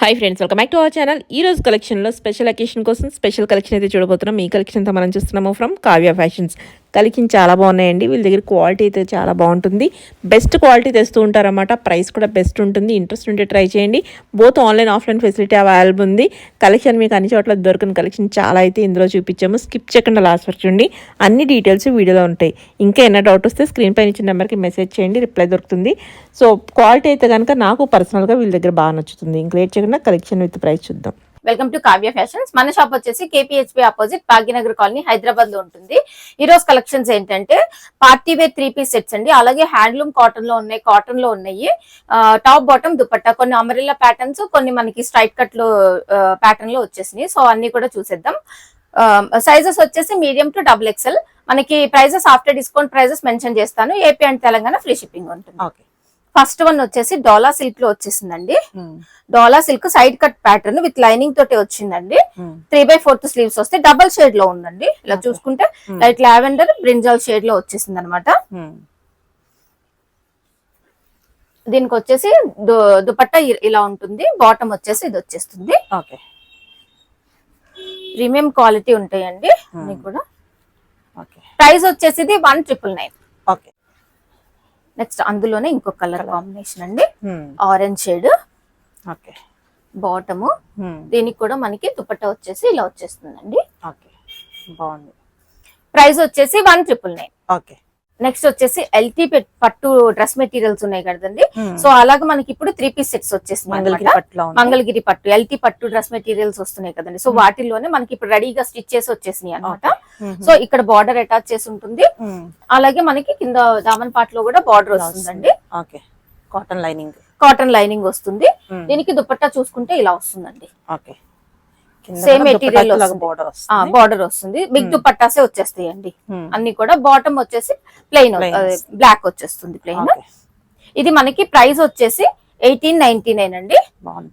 Hi friends, welcome back to our channel. ఈ రోజు కలెక్షన్లో స్పెషల్ అకేషన్ కోసం స్పెషల్ కలెక్షన్ అయితే చూడబోతున్నాం. ఈ కలెక్షన్ అంతా మనం చూస్తున్నాము ఫ్రమ్ కావ్య ఫ్యాషన్స్. కలెక్షన్ చాలా బాగున్నాయండి. వీళ్ళ దగ్గర క్వాలిటీ అయితే చాలా బాగుంటుంది. బెస్ట్ క్వాలిటీ తెస్తూ ఉంటారన్నమాట. ప్రైస్ కూడా బెస్ట్ ఉంటుంది. ఇంట్రెస్ట్ ఉంటే ట్రై చేయండి. Both online offline facility available ఉంది. కలెక్షన్ మీకు అన్ని చోట్ల దొరికిన కలెక్షన్ చాలా అయితే ఇందులో చూపించాము. స్కిప్ చేయకుండా లాస్ట్ వరకు చూడండి. అన్ని డీటెయిల్స్ వీడియోలో ఉంటాయి. ఇంకా ఏమైనా డౌట్ వస్తే స్క్రీన్ పైన ఇచ్చిన నెంబర్కి మెసేజ్ చేయండి, రిప్లై దొరుకుతుంది. సో క్వాలిటీ అయితే కనుక నాకు పర్సనల్గా వీళ్ళ దగ్గర బాగా నచ్చుతుంది. ఇంక లేట్ చేయకుండా కలెక్షన్ విత్ ప్రైస్ చూద్దాం. Welcome to Kavya fashions. మన షాప్ వచ్చేసి KPHP opposite Bhagyanagar colony Hyderabad లో ఉంటుంది. ఈ రోజు కలెక్షన్స్ ఏంటంటే పార్టీ వేర్ 3 పీస్ సెట్స్ అండి. అలాగే హ్యాండ్లూమ్ కాటన్ లో ఉన్నాయి. టాప్ బాటమ్ దుపట్టా, కొన్ని అమరిల్లా ప్యాటర్న్స్, కొన్ని మనకి స్ట్రైట్ కట్ లో ప్యాటర్న్ లో వచ్చేసినాయి. సో అన్ని కూడా చూసేద్దాం. సైజెస్ వచ్చేసి మీడియం టు XXL. మనకి prices after discount prices mention చేస్తాను. AP and Telangana free shipping ఉంటుంది. ఓకే. ఫస్ట్ వన్ వచ్చేసి డోలా సిల్క్ లో వచ్చేసిందండి. డోలా silk side cut pattern with lining తోటి వచ్చిందండి. 3/4 స్లీవ్స్ వస్తే డబల్ షేడ్ లో ఉందండి. ఇలా చూసుకుంటే లైట్ లావెండర్ బ్రింజాల్ షేడ్ లో వచ్చేసింది అనమాట. దీనికి వచ్చేసి దుపట్టా ఇలా ఉంటుంది. బాటమ్ వచ్చేసి ఇది వచ్చేస్తుంది. ప్రీమియం క్వాలిటీ ఉంటాయండి అన్ని కూడా. ప్రైస్ వచ్చేసి 1,999. ఓకే. నెక్స్ట్ అందులోనే ఇంకో కలర్ కాంబినేషన్ అండి, ఆరెంజ్ షేడ్. ఓకే. బాటము దీనికి కూడా మనకి దుపట్టా వచ్చేసి ఇలా వచ్చేస్తుందండి. ఓకే, బాగుంది. ప్రైస్ వచ్చేసి 1,999. ఓకే. నెక్స్ట్ వచ్చేసి ఎల్టీ పట్టు డ్రెస్ మెటీరియల్స్ ఉన్నాయి కదండి. సో అలాగే మనకి ఇప్పుడు 3 పీస్ సెట్స్ వచ్చేసింది. మంగళగిరి పట్టు ఎల్టీ పట్టు డ్రెస్ మెటీరియల్స్ వస్తున్నాయి కదండి. సో వాటిల్లోనే మనకి ఇప్పుడు రెడీగా స్టిచ్ చేసి వచ్చేసినాయి అనమాట. సో ఇక్కడ బార్డర్ అటాచ్ చేసి ఉంటుంది. అలాగే మనకి కింద దామన్ పార్ట్ లో కూడా బార్డర్ వస్తుందండి. కాటన్ లైనింగ్ వస్తుంది. దీనికి దుపట్టా చూసుకుంటే ఇలా వస్తుందండి. సేమ్ మెటీరియల్ బార్డర్ వస్తుంది. బిగ్ దుపట్టాసే వచ్చేస్తాయండి అన్ని కూడా. బాటమ్ వచ్చేసి ప్లెయిన్ బ్లాక్ వచ్చేస్తుంది ప్లెయిన్. ఇది మనకి ప్రైస్ వచ్చేసి 1899 అండి.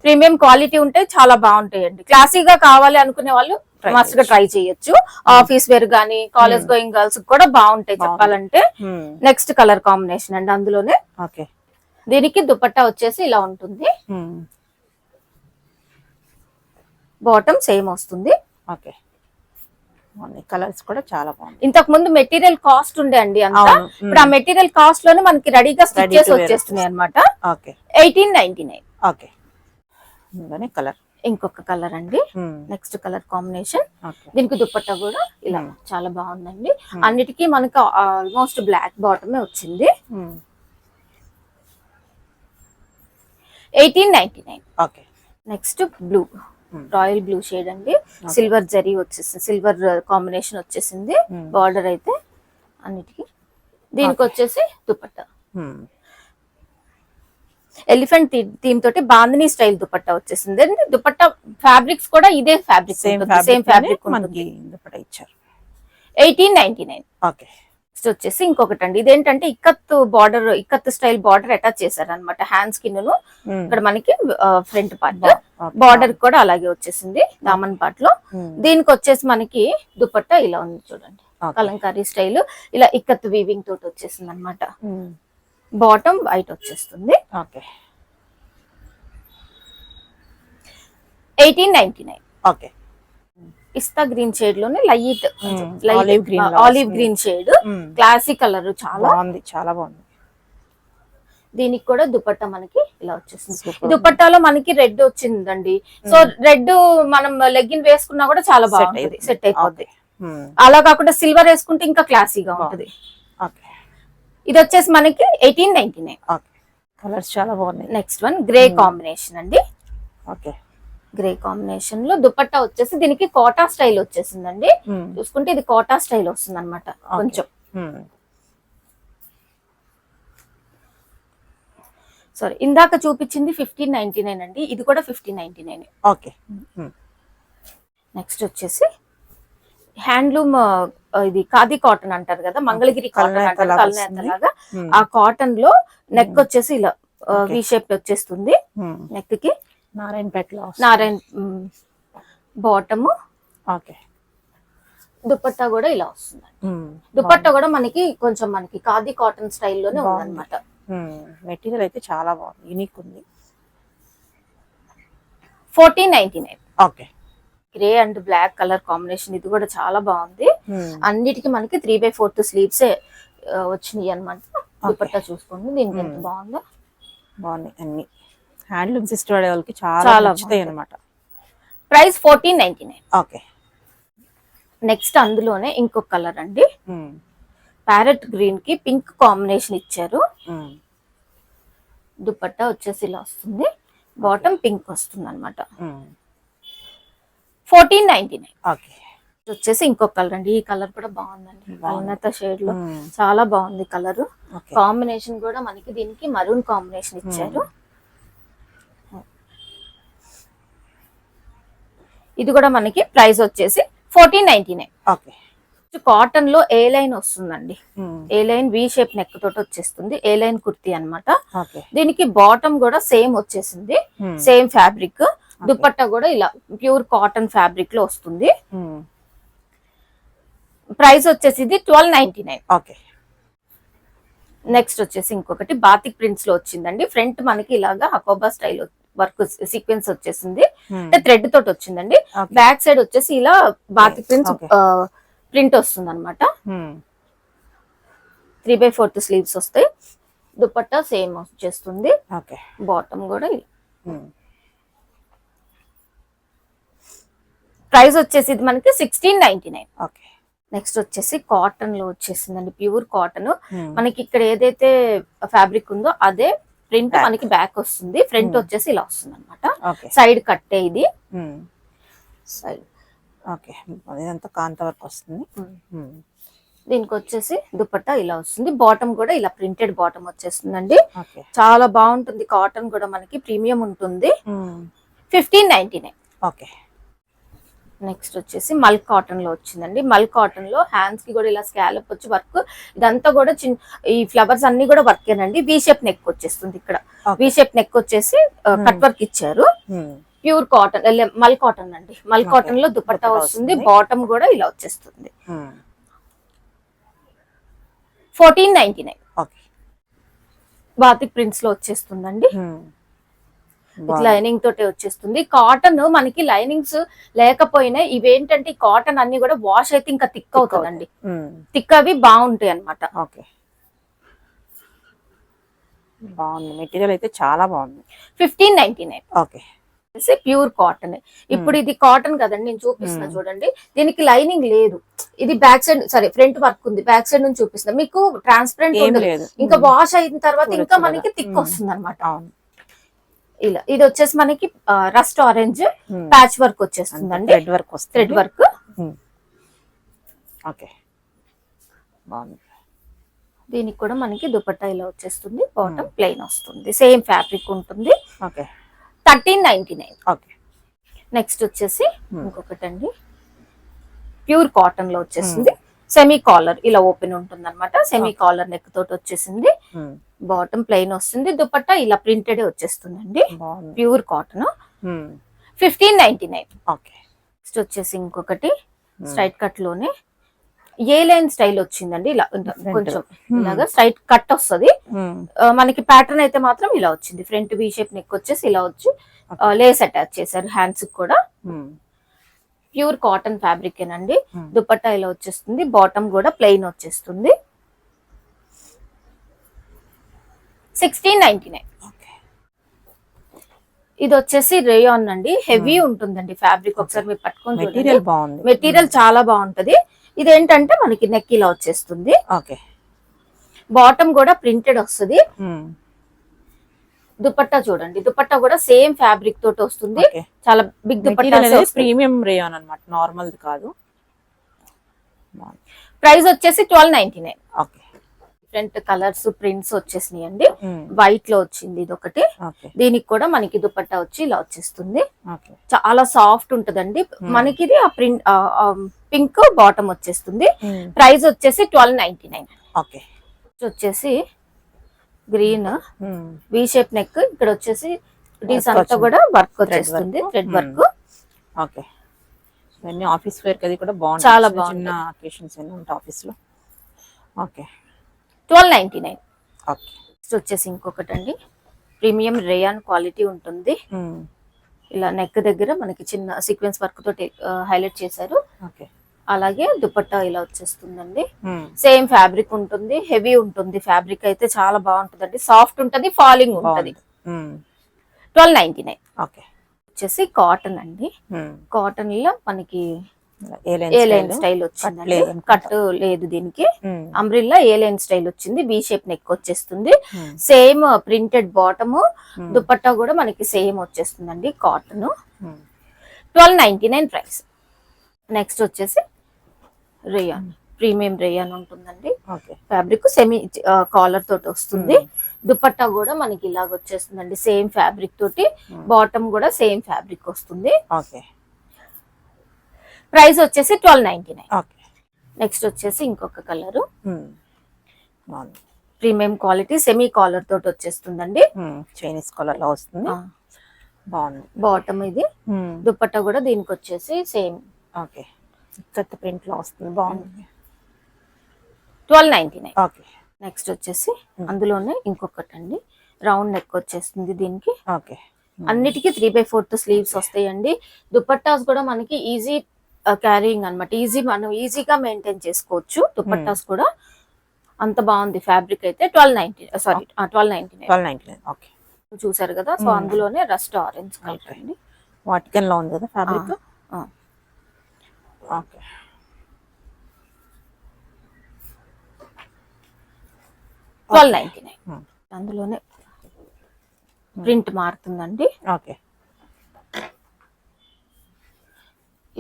ప్రీమియం క్వాలిటీ ఉంటాయి, చాలా బాగుంటాయండి. క్లాసీగా కావాలి అనుకునే వాళ్ళు మస్ట్ గా ట్రై చేయొచ్చు. ఆఫీస్ వేర్ గానీ కాలేజ్ గోయింగ్ గర్ల్స్ కూడా బాగుంటాయి చెప్పాలంటే. నెక్స్ట్ కలర్ కాంబినేషన్ అండి అందులోనే. దీనికి దుపట్టా వచ్చేసి ఇలా ఉంటుంది. బాటమ్ సేమ్ వస్తుంది. ఓకే. కలర్స్ కూడా చాలా బాగుంది. ఇంతకు ముందు మెటీరియల్ కాస్ట్ ఉండే అండి అంతా. ఇప్పుడు ఆ మెటీరియల్ కాస్ట్ లోనే మనకి రెడీగా స్టిచ్ చేసి వచ్చేస్తున్నాయి అనమాట. 1899. ఓకే. కలర్ ఇంకొక కలర్ అండి. Next colour combination. దీనికి దుపట్టా కూడా ఇలా చాలా బాగుందండి. అన్నిటికీ మనకి ఆల్మోస్ట్ బ్లాక్ బాటమే వచ్చింది. 1899. Okay. Next blue, royal blue shade అండి. సిల్వర్ జరీ వచ్చేసింది, సిల్వర్ కాంబినేషన్ వచ్చేసింది బార్డర్ అయితే అన్నిటికీ. దీనికి వచ్చేసి దుపట్టా ఎలిఫెంట్ థీమ్ తోటి బాందిని స్టైల్ దుపట్టా వచ్చేసింది. దుపట్టా ఫ్యాబ్రిక్స్ కూడా ఇదే ఫ్యాబ్రిక్, సేమ్ ఫ్యాబ్రిక్ ఇచ్చారు. 1899. ఓకే. వచ్చేసి ఇంకొకటి అండి. ఇదేంటంటే ఇక్కత్ స్టైల్ బార్డర్ అటాచ్ చేశారు అనమాట. హ్యాండ్స్ కింద ఇక్కడ మనకి ఫ్రంట్ పార్ట్ బార్డర్ కూడా అలాగే వచ్చేసింది దామన్ పార్ట్ లో. దీనికి వచ్చేసి మనకి దుపట్టా ఇలా ఉంది చూడండి, కలంకారీ స్టైల్. ఇలా ఇక్కత్ వీవింగ్ తోటి వచ్చేసింది అనమాట. బాటమ్ వైట్ వచ్చేస్తుంది. 1899. ఓకే. పిస్తా గ్రీన్ షేడ్ లోనే light olive green shade, classic colour, చాలా బాగుంది. దీనికి కూడా దుపట్టా మనకి ఇలా వచ్చేసింది. దుపట్టాలో మనకి రెడ్ వచ్చిందండి. సో రెడ్ మనం లెగ్గిన్ వేసుకున్నా కూడా చాలా బాగుంటుంది, సెట్ అయిపోద్ది. అలా కాకుండా సిల్వర్ వేసుకుంటే ఇంకా క్లాసీగా ఉంటుంది. ఇది వచ్చేసి మనకి 1899. కలర్స్ చాలా బాగున్నాయి. నెక్స్ట్ వన్ గ్రే కాంబినేషన్ అండి. ఓకే. గ్రే కాంబినేషన్ లో దుపట్టా వచ్చేసి దీనికి కోటా స్టైల్ వచ్చేసిందండి. చూసుకుంటే ఇది కోటా స్టైల్ వస్తుంది అనమాట కొంచెం. సారీ, ఇందాక చూపించింది 1599 అండి. ఇది కూడా 1599. ఓకే. నెక్స్ట్ వచ్చేసి హ్యాండ్లూమ్, ఇది ఖాదీ కాటన్ అంటారు కదా, మంగళగిరి కాటన్ అంటారు, కల్నేతలాగా. ఆ కాటన్ లో నెక్ వచ్చేసి ఇలా వి షేప్ వచ్చేస్తుంది నెక్ కి. నారాయణ బాటమ్. ఓకే. దుపట్టా కూడా ఇలా వస్తుంది. దుపట్టా కూడా మనకి కొంచెం మనకి ఖాదీ కాటన్ స్టైల్లోనే ఉందన్నమాట. మెటీరియల్ అయితే చాలా బాగుంది, యూనిక్ ఉంది. 1499. Okay. Grey and black colour combination, ఇది కూడా చాలా బాగుంది. అన్నిటికీ మనకి 3/4 స్లీవ్స్ వచ్చినాయి అనమాట. దుపట్టా చూసుకోండి దీనికి ఎంత బాగుందో. బాగున్నాయి అన్ని. హ్యాండ్లూమ్ సిస్టర్ వాడే వాళ్ళకి చాలా నచ్చుతాయి అనమాట. ప్రైస్ 1499. ఓకే. నెక్స్ట్ అందులోనే ఇంకొక కలర్ అండి, ప్యారెట్ గ్రీన్ కి పింక్ కాంబినేషన్ ఇచ్చారు. దుపట్టా వచ్చేసి ఇలా వస్తుంది, బాటమ్ పింక్ వస్తుంది అనమాట. 1499. ఓకే. వచ్చేసి ఇంకొక కలర్ అండి, ఈ కలర్ కూడా బాగుందండి. అల్నత షేడ్ లో చాలా బాగుంది కలర్. కాంబినేషన్ కూడా మనకి దీనికి మరూన్ కాంబినేషన్ ఇచ్చారు. ఇది కూడా మనకి ప్రైస్ వచ్చేసి 1499. ఓకే. కాటన్ లో ఏ లైన్ వస్తుందండి, ఏ లైన్ వి షేప్ నెక్ తోటి వచ్చేస్తుంది, ఏ లైన్ కుర్తీ అనమాట. దీనికి బాటమ్ కూడా సేమ్ వచ్చేసింది, సేమ్ ఫ్యాబ్రిక్. దుపట్టా కూడా ఇలా ప్యూర్ కాటన్ ఫ్యాబ్రిక్ లో వస్తుంది. ప్రైస్ వచ్చేసి ఇది 1299. ఓకే. నెక్స్ట్ వచ్చేసి ఇంకొకటి బాతిక్ ప్రింట్స్ లో వచ్చిందండి. ఫ్రంట్ మనకి ఇలాగా హకోబా స్టైల్ వర్క్ సీక్వెన్స్ వచ్చేసింది, అంటే థ్రెడ్ తోటి వచ్చిందండి. బ్యాక్ సైడ్ వచ్చేసి ఇలా బాతిక్ ప్రింట్స్ ప్రింట్ వస్తుంది అనమాట. 3/4 స్లీవ్స్ వస్తాయి. దుపట్టా సేమ్ వచ్చేస్తుంది. బాటమ్ కూడా ప్రైస్ వచ్చేసి ఇది మనకి 1699. ఓకే. నెక్స్ట్ వచ్చేసి కాటన్ లో వచ్చేసిందండి, ప్యూర్ కాటన్. మనకి ఇక్కడ ఏదైతే ఫ్యాబ్రిక్ ఉందో అదే ప్రింట్ మనకి బ్యాక్ వస్తుంది. ఫ్రంట్ వచ్చేసి ఇలా వస్తుంది అనమాట. సైడ్ కట్టే ఇది సైడ్. ఓకే. ఇదంతా కాంత వర్క్ వస్తుంది. దీనికి వచ్చేసి దుపట్టా ఇలా వస్తుంది. బాటమ్ కూడా ఇలా ప్రింటెడ్ బాటమ్ వచ్చేస్తుందండి. చాలా బాగుంటుంది. కాటన్ కూడా మనకి ప్రీమియం ఉంటుంది. 1599. ఓకే. నెక్స్ట్ వచ్చేసి మల్ కాటన్ లో వచ్చిందండి. మల్ కాటన్ లో హ్యాండ్స్ కి కూడా ఇలా స్కాలప్ వచ్చి వర్క్, ఇదంతా కూడా ఈ ఫ్లవర్స్ అన్ని కూడా వర్క్ ఏనండి. వి షేప్ నెక్ వచ్చేస్తుంది. ఇక్కడ వి షేప్ నెక్ వచ్చేసి కట్ వర్క్ ఇచ్చారు. ప్యూర్ కాటన్ మల్ కాటన్ అండి. మల్ కాటన్ లో దుపట్టా వస్తుంది. బాటమ్ కూడా ఇలా వచ్చేస్తుంది. 1499. బాతిక్ ప్రింట్స్ లో వచ్చేస్తుందండి. లైనింగ్ తోటే వచ్చేస్తుంది. కాటన్ మనకి లైనింగ్స్ లేకపోయినా ఇవేంటంటే కాటన్ అన్ని కూడా వాష్ అయితే ఇంకా థిక్ అవుతుందండి. థిక్ అవి బాగుంటాయి అనమాట. బాగుంది. మెటీరియల్ అయితే చాలా బాగుంది. 1599. ఓకే. Pure cotton. ఇప్పుడు ఇది కాటన్ కదండి, నేను చూపిస్తున్నా చూడండి. దీనికి లైనింగ్ లేదు. ఇది బ్యాక్ సైడ్ సరే ఫ్రంట్ వర్క్ ఉంది. బ్యాక్ సైడ్ నుంచి చూపిస్తున్నా మీకు, ట్రాన్స్పరెంట్ ఉండదు. ఇంకా వాష్ అయిన తర్వాత ఇంకా మనకి థిక్ వస్తుంది అనమాట. ఇలా ఇది వచ్చేసి మనకి రస్ట్ ఆరెంజ్ ప్యాచ్ వర్క్ వచ్చేస్తుందండి. Thread work. ఓకే. బాగుంది. దీనికి కూడా మనకి దుపట్టా ఇలా వచ్చేస్తుంది. బాటమ్ ప్లెయిన్ వస్తుంది. సేమ్ ఫ్యాబ్రిక్ ఉంటుంది. ఓకే. 1399. ఓకే. నెక్స్ట్ వచ్చేసి ఇంకొకటి అండి, ప్యూర్ కాటన్ లో వచ్చేసింది. సెమీ కాలర్ ఇలా ఓపెన్ ఉంటుంది అనమాట. సెమీ కాలర్ నెక్ తోటి వచ్చేసింది. బాటమ్ ప్లెయిన్ వస్తుంది. దుపట్టా ఇలా ప్రింటెడ్ వచ్చేస్తుందండి. Pure cotton. 1599. నెక్స్ట్ వచ్చేసి ఇంకొకటి స్ట్రైట్ కట్ లోనే ఏ లైన్ స్టైల్ వచ్చిందండి. ఇలా కొంచెం ఇలాగా స్ట్రైట్ కట్ వస్తుంది మనకి. ప్యాటర్న్ అయితే మాత్రం ఇలా వచ్చింది. ఫ్రంట్ వి షేప్ నెక్ వచ్చేసి ఇలా వచ్చి లేస్ అటాచ్ చేశారు హ్యాండ్స్ కూడా. ప్యూర్ కాటన్ ఫ్యాబ్రిక్ ఏనండి. దుపట్టా ఇలా వచ్చేస్తుంది. బాటమ్ కూడా ప్లెయిన్ వచ్చేస్తుంది. 1699. ఇది వచ్చేసి రేయాన్ అండి. హెవీ ఉంటుందండి ఫ్యాబ్రిక్. ఒకసారి మీరు పట్టుకొని మెటీరియల్ బాగుంది. మెటీరియల్ చాలా బాగుంటది. ఇదేంటంటే మనకి నెక్ ఇలా వచ్చేస్తుంది. ఓకే. బాటమ్ కూడా ప్రింటెడ్ వస్తుంది. దుపట్టా చూడండి, దుపట్టా కూడా సేమ్ ఫ్యాబ్రిక్ తోటి వస్తుంది. చాలా బిగ్ దుపట్టా, ప్రీమియం రేయాన్ అన్నమాట, నార్మల్ కాదు. ప్రైస్ వచ్చేసి 1299. ఓకే. డిఫరెంట్ కలర్స్ ప్రింట్స్ వచ్చేసినాయి అండి. వైట్ లో వచ్చింది ఇది ఒకటి. దీనికి కూడా మనకి దుపట్టా వచ్చి ఇలా వచ్చేస్తుంది. చాలా సాఫ్ట్ ఉంటదండి మనకి. ఇది ఆ ప్రింట్ పింక్ బాటమ్ వచ్చేస్తుంది. ప్రైస్ వచ్చేసి 1299. ఓకే. వచ్చేసి గ్రీన్ వి షేప్ నెక్. ఇక్కడ వచ్చేసి డీస్ అంతా కూడా వర్క్ వచ్చేస్తుంది. Thread work. ఓకే. ఇవన్నీ ఆఫీస్ వేర్ కది కూడా బాగుంది. చాలా బాగుంది. చిన్న అకేషన్స్ అన్ని ఉంటాయి ఆఫీస్ లో. ఓకే. 1299. ఓకే. నెక్స్ట్ వచ్చేసి ఇంకొకటి అండి, ప్రీమియం రేయాన్ క్వాలిటీ ఉంటుంది. ఇలా నెక్ దగ్గర మనకి చిన్న సీక్వెన్స్ వర్క్ తోటి హైలైట్ చేశారు. ఓకే. అలాగే దుపట్టా ఇలా వచ్చేస్తుందండి. సేమ్ ఫ్యాబ్రిక్ ఉంటుంది, హెవీ ఉంటుంది. ఫ్యాబ్రిక్ అయితే చాలా బాగుంటుందండి, సాఫ్ట్ ఉంటుంది, ఫాలింగ్ ఉంటుంది. 1299. ఓకే. వచ్చేసి కాటన్ అండి. కాటన్ లో మనకి ఏ లైన్ స్టైల్ వచ్చిందండి, కట్ లేదు దీనికి. అంబ్రిల్లా ఏ లైన్ స్టైల్ వచ్చింది, బి షేప్ నెక్ వచ్చేస్తుంది. సేమ్ ప్రింటెడ్ బాటమ్, దుపట్టా కూడా మనకి సేమ్ వచ్చేస్తుందండి. Cotton 1299 price. నెక్స్ట్ వచ్చేసి రేయాన్, ప్రీమియం రేయాన్ ఉంటుందండి. ఫ్యాబ్రిక్ సెమీ కాలర్ తోటి వస్తుంది. దుపట్టా కూడా మనకి ఇలాగ వచ్చేస్తుందండి, సేమ్ ఫ్యాబ్రిక్ తోటి. బాటమ్ కూడా సేమ్ ఫ్యాబ్రిక్ వస్తుంది. ప్రైస్ వచ్చేసి 1299. నెక్స్ట్ వచ్చేసి ఇంకొక colour, premium quality semi caller తోటి వచ్చేస్తుందండి. చైనీస్ కలర్ లో వస్తుంది, బాగుంది. బాటమ్ ఇది, దుపట్టా కూడా దీనికి వచ్చేసి సేమ్ ఓకే, చెత్త ప్రింట్ లో వస్తుంది, బాగుంది. 1299. ఓకే. నెక్స్ట్ వచ్చేసి అందులోనే ఇంకొకటి అండి, రౌండ్ నెక్ వచ్చేస్తుంది దీనికి. ఓకే. అన్నిటికీ 3/4 స్లీవ్స్ వస్తాయండి. దుపట్టాస్ కూడా మనకి ఈజీ క్యారీయింగ్ అన్నమాట, మనం ఈజీగా మెయింటైన్ చేసుకోవచ్చు. దుపట్టాస్ కూడా అంత బాగుంది ఫ్యాబ్రిక్ అయితే. 1299. ఓకే. చూసారు కదా, సో అందులోనే రస్ట్ ఆరెంజ్ కలర్ అండి. వాటికన్ లో ఉంది కదా ఫ్యాబ్రిక్. ఓకే. 1299. అందులోనే ప్రింట్ మారుతుందండి. ఓకే.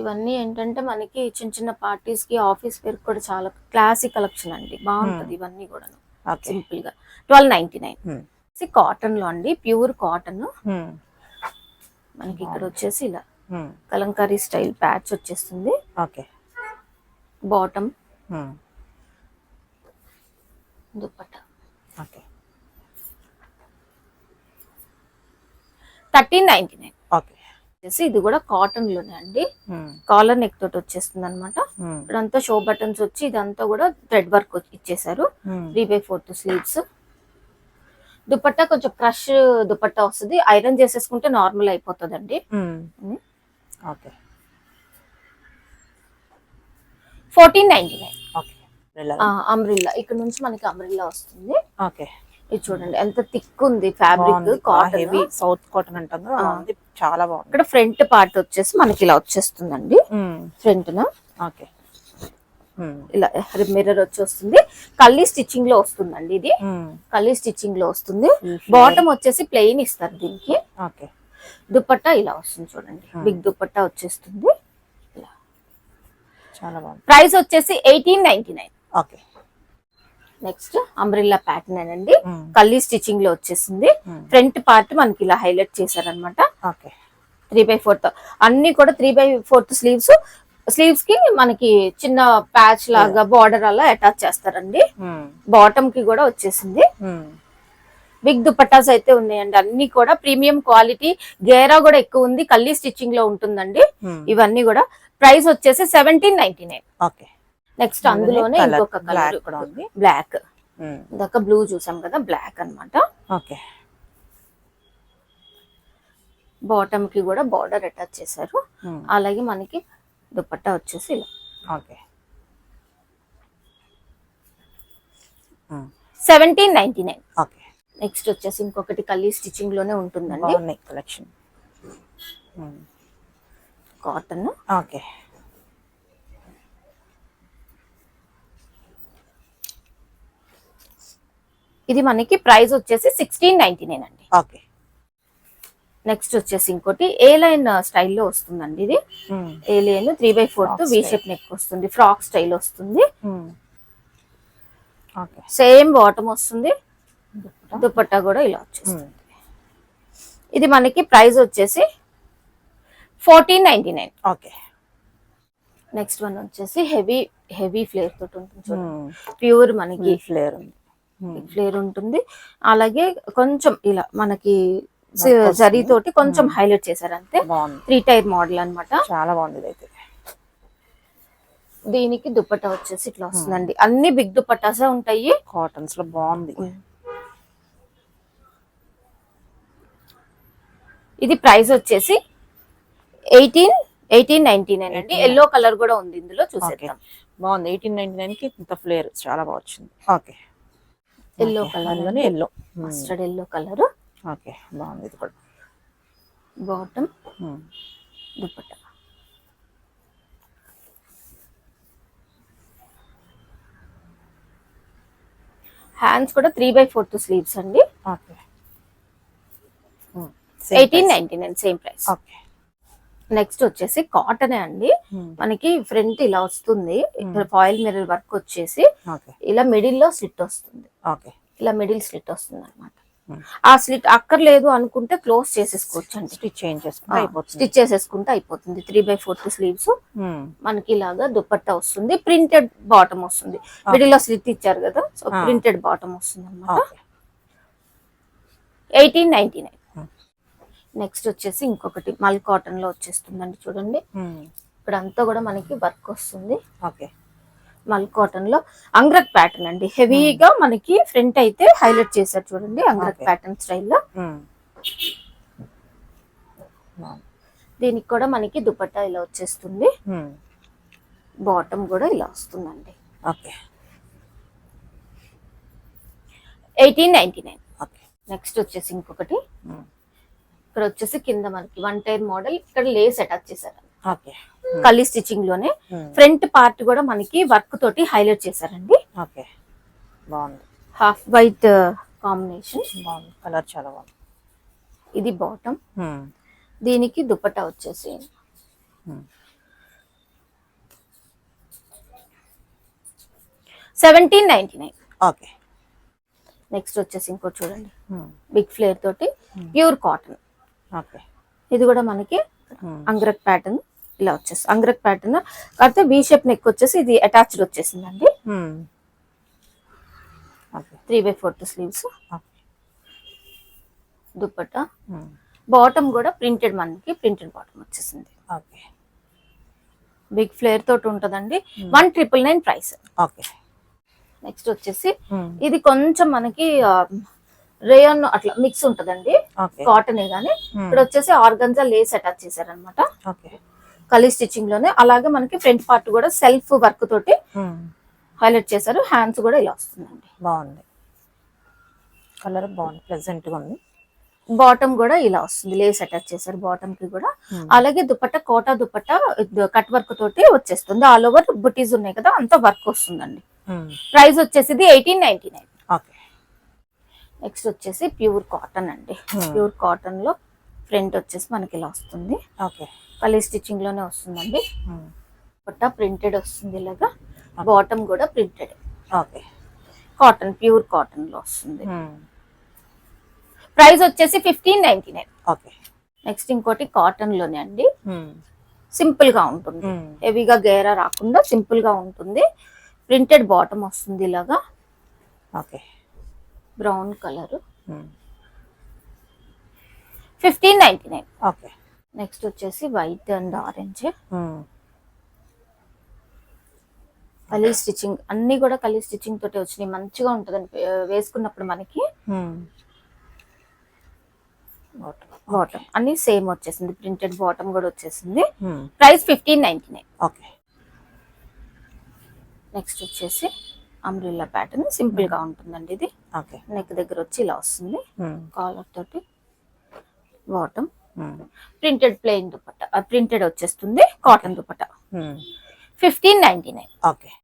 ఇవన్నీ ఏంటంటే మనకి చిన్న చిన్న పార్టీస్ కి, ఆఫీస్ వేర్ కూడా చాలా క్లాసిక్ కలెక్షన్ అండి, బాగుంటది. ఇవన్నీ కూడా సింపుల్ గా 1299. కాటన్ లో అండి, ప్యూర్ కాటన్. మనకి ఇక్కడ వచ్చేసి ఇలా కలంకారీ స్టైల్ ప్యాచ్ వచ్చేస్తుంది. Okay. Bottom, dupatta. Okay. 1399. Okay. ఇది కూడా కాటన్ లోనే అండి, కాలర్ నెక్ తోటి వచ్చేస్తుంది అనమాట. ఇదంతా షో బటన్స్ వచ్చి ఇదంతా కూడా థ్రెడ్ వర్క్ ఇచ్చేసారు. 3/4 స్లీవ్స్. దుపట్టా కొంచెం క్రష్ దుపట్టా వస్తుంది, ఐరన్ చేసేసుకుంటే నార్మల్ అయిపోతుందండి. ఓకే. 1499. ఓకే. అంబ్రిల్లా, ఇక్కడ నుంచి మనకి అంబ్రిల్లా వస్తుంది. ఓకే. ఇది చూడండి ఎంత థిక్ ఉంది ఫ్యాబ్రిక్, కాటన్, సౌత్ కాటన్ అంటారు, చాలా బాగుంది. ఇక్కడ ఫ్రంట్ పార్ట్ వచ్చేసి మనకి ఇలా వచ్చేస్తుందండి. ఫ్రంట్ న ఓకే, ఇలా మిర్రర్ వచ్చేస్తుంది. కల్లీ స్టిచ్చింగ్ లో వస్తుందండి, ఇది కల్లీ స్టిచ్చింగ్ లో వస్తుంది. బాటమ్ వచ్చేసి ప్లెయిన్ ఇస్తారు దీనికి. ఓకే. దుపట్టా ఇలా వస్తుంది చూడండి, బిగ్ దుపట్టా వచ్చేస్తుంది ఇలా, చాలా బాగుంది. ప్రైస్ వచ్చేసి 1899. ఓకే. నెక్స్ట్ అంబ్రిల్లా ప్యాటర్న్ అండి, కల్లీ స్టిచ్చింగ్ లో వచ్చేసింది. ఫ్రంట్ పార్ట్ మనకి ఇలా హైలైట్ చేశారనమాట. 3/4 అన్ని కూడా 3/4 స్లీవ్స్. స్లీవ్స్ కి మనకి చిన్న ప్యాచ్ లాగా బార్డర్ అలా అటాచ్ చేస్తారండి. బాటమ్ కి కూడా వచ్చేసింది. బిగ్ దుపట్టాస్ అయితే ఉన్నాయండి, అన్ని కూడా ప్రీమియం క్వాలిటీ. గేరా కూడా ఎక్కువ ఉంది, కల్లీ స్టిచ్చింగ్ లో ఉంటుందండి. ఇవన్నీ కూడా ప్రైస్ వచ్చేసి 1799. ఓకే. నెక్స్ట్ అందులోనే ఇంకొక కలర్ బ్లాక్, ఇందాక బ్లూ చూసాం కదా, బ్లాక్ అన్నమాట. ఓకే. బాటమ్ కి కూడా బార్డర్ అటాచ్ చేశారు. అలాగే మనకి దుపట్టా వచ్చేసి ఇలా. ఓకే. 1799. ఓకే. నెక్స్ట్ వచ్చేసి ఇంకొకటి కల్లీ స్టిచ్చింగ్ లోనే ఉంటుందండి, కలెక్షన్ కాటన్. ఓకే. ఇది మనకి ప్రైస్ వచ్చేసి 1699 అండి. ఓకే. నెక్స్ట్ వచ్చేసి ఇంకోటి ఏ లైన్ స్టైల్లో వస్తుందండి, ఇది ఏ లైన్ 3/4 వి షేప్ నెక్ వస్తుంది, ఫ్రాక్ స్టైల్ వస్తుంది. సేమ్ బాటమ్ వస్తుంది, దుపట్టా కూడా ఇలా వచ్చేస్తుంది. ఇది మనకి ప్రైస్ వచ్చేసి 1499. ఓకే. నెక్స్ట్ వన్ వచ్చేసి హెవీ ఫ్లేర్ తోటి ఉంటుంది చూడండి, ప్యూర్ మనకి ఫ్లేర్ ఉంటుంది. అలాగే కొంచెం ఇలా మనకి జరీ తోటి కొంచెం హైలైట్ చేశారు అంతే. 3 టైర్ మోడల్ అన్నమాట, చాలా బాగుంది. అయితే దీనికి దుపట్టా వచ్చేసి ఇట్లా వస్తుందండి. అన్ని బిగ్ దుపట్టాసే ఉంటాయి, కాటన్స్ లో బాగుంది. ఇది ప్రైస్ వచ్చేసి 1899 అండి. ఎల్లో కలర్ కూడా ఉంది ఇందులో, చూసేద్దాం. బాగుంది. 1899 కి ఇంత ఫ్లేర్ చాలా బాగా వచ్చింది. Okay, yellow colour, yellow, mustard yellow colour. Okay, బాగుంది. ఇది కూడా బాటమ్, దుపట్టా. హ్యాండ్స్ కూడా 3/4 స్లీవ్స్ అండి. Okay, 1899 same price. Okay. Next వచ్చేసి కాటన్ అండి. మనకి ఫ్రంట్ ఇలా వస్తుంది, ఇక్కడ ఫాయిల్ మిర్రర్ వర్క్ వచ్చేసి ఓకే, ఇలా మిడిల్ లో స్లిట్ వస్తుంది. ఓకే, ఇలా మిడిల్ స్లిట్ వస్తుంది అనమాట. ఆ స్లిట్ అక్కర్లేదు అనుకుంటే క్లోజ్ చేసేసుకోవచ్చు అండి, స్టిచ్ చేంజ్ చేసుకుంటే అయిపోతుంది. స్టిచ్ చేసేసుకుంటే అయిపోతుంది. 3/4 స్లీవ్స్ మనకి ఇలాగా దుపట్టా వస్తుంది. ప్రింటెడ్ బాటమ్ వస్తుంది. మిడిల్ లో స్లిట్ ఇచ్చారు కదా, సో ప్రింటెడ్ బాటమ్ వస్తుంది అనమాట. 1899. నెక్స్ట్ వచ్చేసి ఇంకొకటి మల్ కాటన్ లో వచ్చేస్తుందండి. చూడండి, ఇక్కడ అంతా కూడా మనకి వర్క్ వస్తుంది. ఓకే, మల్ కాటన్ లో అంగ్రక్ ప్యాటర్న్ అండి. హెవీగా మనకి ఫ్రంట్ అయితే హైలైట్ చేశారు చూడండి, అంగ్రక్ ప్యాటర్న్ స్టైల్లో. దీనికి కూడా మనకి దుపట్టా ఇలా వచ్చేస్తుంది. బాటమ్ కూడా ఇలా వస్తుందండి. ఓకే, 1899. ఓకే. నెక్స్ట్ వచ్చేసి ఇంకొకటి, ఇక్కడ వచ్చేసి కింద మనకి 1 టైర్ మోడల్, ఇక్కడ లేస్ అటాచ్ చేశారు. ఓకే, కలీ స్టిచ్చింగ్ లోనే ఫ్రంట్ పార్ట్ కూడా మనకి వర్క్ తోటి హైలైట్ చేశారండి. ఓకే, బాగుంది. హాఫ్ వైట్ కాంబినేషన్, బాగుంది. కలర్ చాలా బాగుంది. ఇది బాటమ్. దీనికి దుపట్టా వచ్చేసి 1799. ఓకే. నెక్స్ట్ వచ్చేసి ఇంకో చూడండి, బిగ్ ఫ్లేర్ తోటి ప్యూర్ కాటన్. ఓకే, ఇది కూడా మనకి అంగ్రక్ ప్యాటర్న్ ఇలా వచ్చేసి, అంగ్రక్ ప్యాటర్న్ కాకపోతే వి షేప్ నెక్ వచ్చేసి ఇది అటాచ్డ్ వచ్చేసిందండి. 3/4 స్లీవ్స్, దుపట్టా. బాటమ్ కూడా ప్రింటెడ్, మనకి ప్రింటెడ్ బాటమ్ వచ్చేసింది. ఓకే, బిగ్ ఫ్లేర్ తోటి ఉంటదండి. 1999 ప్రైస్. ఓకే. నెక్స్ట్ వచ్చేసి ఇది కొంచెం మనకి రేయన్ అట్లా మిక్స్ ఉంటదండి, కాటనే గానీ ఇక్కడ వచ్చేసి ఆర్గంజా లేస్ అటాచ్ చేశారనమాట. కలీ స్టిచ్చింగ్ లోనే. అలాగే మనకి ఫ్రంట్ పార్ట్ కూడా సెల్ఫ్ వర్క్ తోటి హైలైట్ చేశారు. హ్యాండ్స్ కూడా ఇలా వస్తుందండి. బాగుంది, కలర్ బాగుంది, ప్లెజెంట్ గా ఉంది. బాటమ్ కూడా ఇలా వస్తుంది, లేస్ అటాచ్ చేశారు బాటమ్ కి కూడా. అలాగే దుపట్టా కోటా దుపట్టా కట్ వర్క్ తోటి వచ్చేస్తుంది. ఆల్ ఓవర్ బుటీస్ ఉన్నాయి కదా, అంతా వర్క్ వస్తుందండి. ప్రైస్ వచ్చేసి 1899. ఓకే. నెక్స్ట్ వచ్చేసి ప్యూర్ కాటన్ అండి. ప్యూర్ కాటన్ లో ఫ్రంట్ వచ్చేసి మనకి ఇలా వస్తుంది. ఓకే, కలీ స్టిచ్చింగ్ లోనే వస్తుందండి. దుపట్టా ప్రింటెడ్ వస్తుంది ఇలాగా, బాటమ్ కూడా printed. Okay, cotton, pure cotton లో వస్తుంది. ప్రైస్ వచ్చేసి 1599. ఓకే. నెక్స్ట్ ఇంకోటి కాటన్ లోనే అండి, సింపుల్ గా ఉంటుంది, హెవీగా గేరా రాకుండా సింపుల్ గా ఉంటుంది. ప్రింటెడ్ బాటమ్ వస్తుంది ఇలాగా. Okay, brown colour. 1599. Okay. Next వచ్చేసి వైట్ అండ్ ఆరెంజ్. కలీ స్టిచ్చింగ్ అన్ని కూడా కలీ స్టిచ్చింగ్ తోటి వచ్చినాయి. మంచిగా ఉంటదండి వేసుకున్నప్పుడు మనకి. బాటమ్ అన్ని సేమ్ వచ్చేసింది, ప్రింటెడ్ బాటమ్ కూడా వచ్చేసింది. ప్రైస్ 1599. ఓకే. నెక్స్ట్ వచ్చేసి అంబ్రెల్లా ప్యాటర్న్, సింపుల్ గా ఉంటుందండి ఇది. ఓకే, నెక్ దగ్గర వచ్చి ఇలా వస్తుంది, కాలర్ తోటి. Bottom printed plain dupatta, printed వచ్చేస్తుంది, కాటన్ దుపట్టా. 1599. ఓకే.